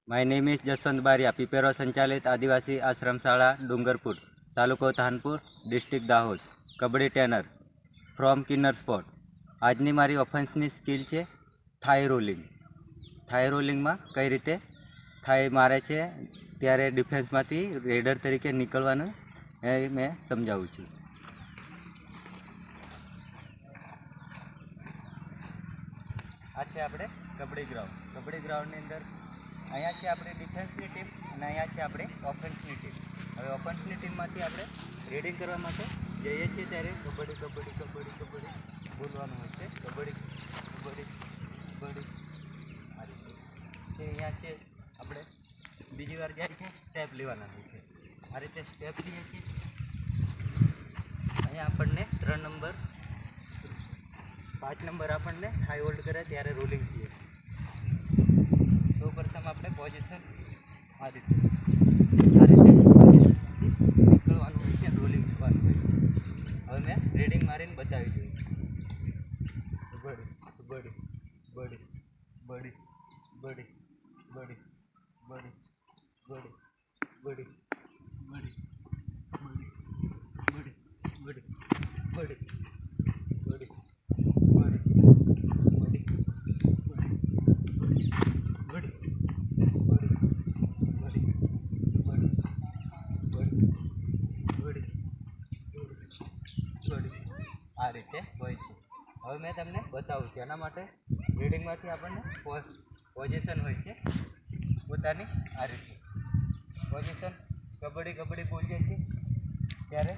My name is Jaswant Baria, Pipero સંચાલિત આદિવાસી આશ્રમ શાળા ડુંગરપુર, તાલુકો Thanpur, district Dahod. Kabaddi trainer from Kinnar sport. આજની મારી ઓફેન્સની સ્કિલ છે થાઈ રોલિંગ. થાઈ રોલિંગમાં કઈ રીતે થાઈ મારે છે ત્યારે ડિફેન્સમાંથી રેડર તરીકે નીકળવાનું એ મેં સમજાવું છું. આ છે આપણે કબડ્ડી ગ્રાઉન્ડ. કબડ્ડી ગ્રાઉન્ડની અંદર અહીંયા છે આપણી ડિફેન્સની ટીમ અને અહીંયા છે આપણી ઓફેન્સની ટીમ. હવે ઓફેન્સની ટીમમાંથી આપણે રેડિંગ કરવા માટે જઈએ છીએ ત્યારે કબડ્ડી કબડ્ડી કબડ્ડી કબડ્ડી બોલવાનું હોય છે. કબડ્ડી કબડ્ડી કબડ્ડી આ રીતે. અહીંયા છે આપણે બીજી વાર જાય છે સ્ટેપ લેવાના હોય છે. આ રીતે સ્ટેપ લઈએ છીએ. અહીંયા આપણને 3 નંબર 5 નંબર આપણને હાઈ હોલ્ડ કરે ત્યારે રોલિંગ થઈએ. સૌ પ્રથમ આપણે પોઝિશન આ રીતે નીકળવાનું હોય છે, રોલિંગ થવાનું હોય છે. હવે મેં રેડિંગ મારીને બતાવી દઉં. બડી બડી બડી બડી બડી બડી બડી બડી બડી બડી બડી બડી બડી બડી આ રીતે હોય છે. હવે મેં તમને બતાવું છું. એના માટે રીડિંગમાંથી આપણને પોઝિશન હોય છે પોતાની. આ રીતે પોઝિશન કબડ્ડી કબડ્ડી બોલીએ છીએ ત્યારે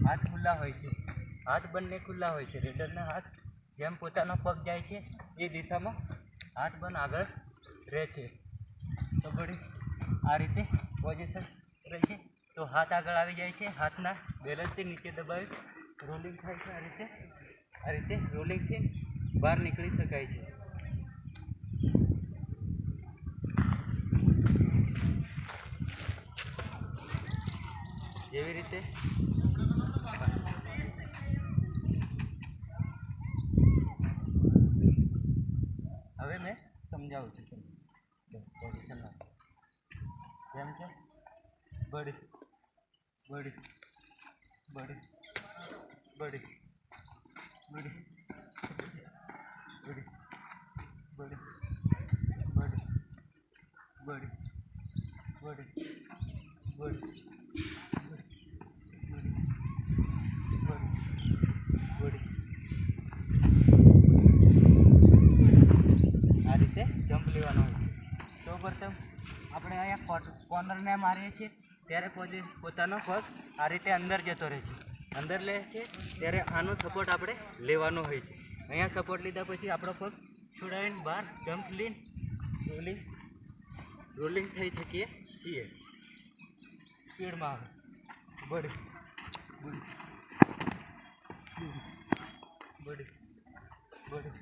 હાથ ખુલ્લા હોય છે. હાથ બંને ખુલ્લા હોય છે. રેડરના હાથ જેમ પોતાનો પગ જાય છે એ દિશામાં હાથ બંધ આગળ રહે છે. કબડ્ડી આ રીતે પોઝિશન રહે છે તો હાથ આગળ આવી જાય છે. હાથના બેલેન્સથી નીચે દબાવી રોલિંગ થાય છે. આ રીતે રોલિંગથી બહાર નીકળી શકાય છે. જેવી રીતે હવે મેં સમજાવું છું તમને પોઝિશનમાં કેમ છે. બડી બડી બડી બડી બડી બડી બડી બડી બડી બડી બડી આ રીતે જમ્પ લેવાનો હોય છે. સૌ પ્રથમ આપણે અહીંયા કોર્નરને મારીએ છીએ ત્યારે પોતાનો પગ આ રીતે અંદર જતો રહે છે. અંદર લે છે ત્યારે આનો સપોર્ટ આપણે લેવાનો હોય છે. અહીંયા સપોર્ટ લીધા પછી આપણો પગ છોડાવીને બહાર જમ્પ લઈને રોલિંગ થઈ શકીએ છીએ. સ્પીડમાં આવે બડી બડી બડી બડી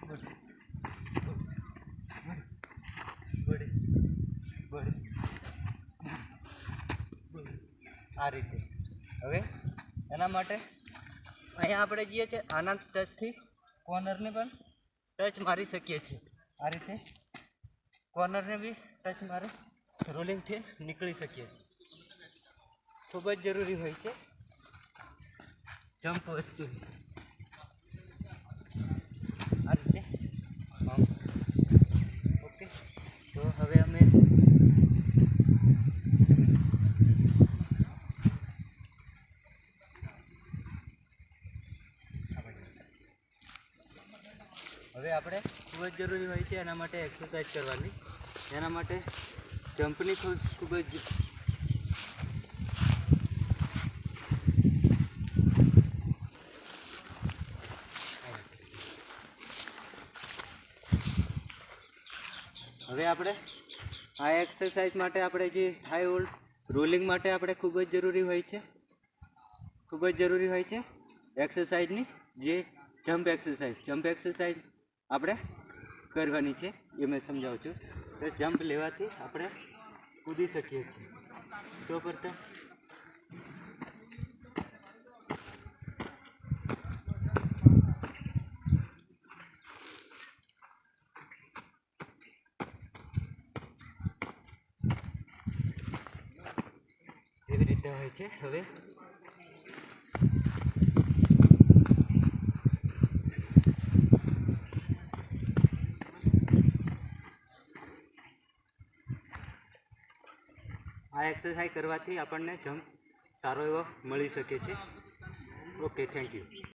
બડી બડી બડી આ રીતે. હવે એના માટે અહીંયા આપણે જઈએ છીએ આના ટચથી કોર્નરને પણ ટચ મારી શકીએ છીએ. આ રીતે કોર્નરને બી ટચ મારે રોલિંગથી નીકળી શકીએ છીએ. ખૂબ જ જરૂરી હોય છે જમ્પ વસ્તુ. આ રીતે ઓકે. તો હવે અમે આપણે ખૂબ જ જરૂરી હોય છે એના માટે એક્સરસાઇઝ કરવાની. એના માટે જમ્પની ખૂબ જ હવે આપણે આ એક્સરસાઇઝ માટે આપણે જે હાઈ હોલ્ડ રોલિંગ માટે આપણે ખૂબ જ જરૂરી હોય છે. ખૂબ જ જરૂરી હોય છે એક્સરસાઇઝની જે જમ્પ એક્સરસાઇઝ આપણે કરવાની છે એ મેં સમજાવું છું. તો જમ્પ લેવાથી આપણે કૂદી શકીએ છીએ. સૌ પ્રથમ લીધા હોય છે. હવે આ એક્સરસાઇઝ કરવાથી આપણને જમ્પ સારો એવો મળી શકે છે. Okay, thank you.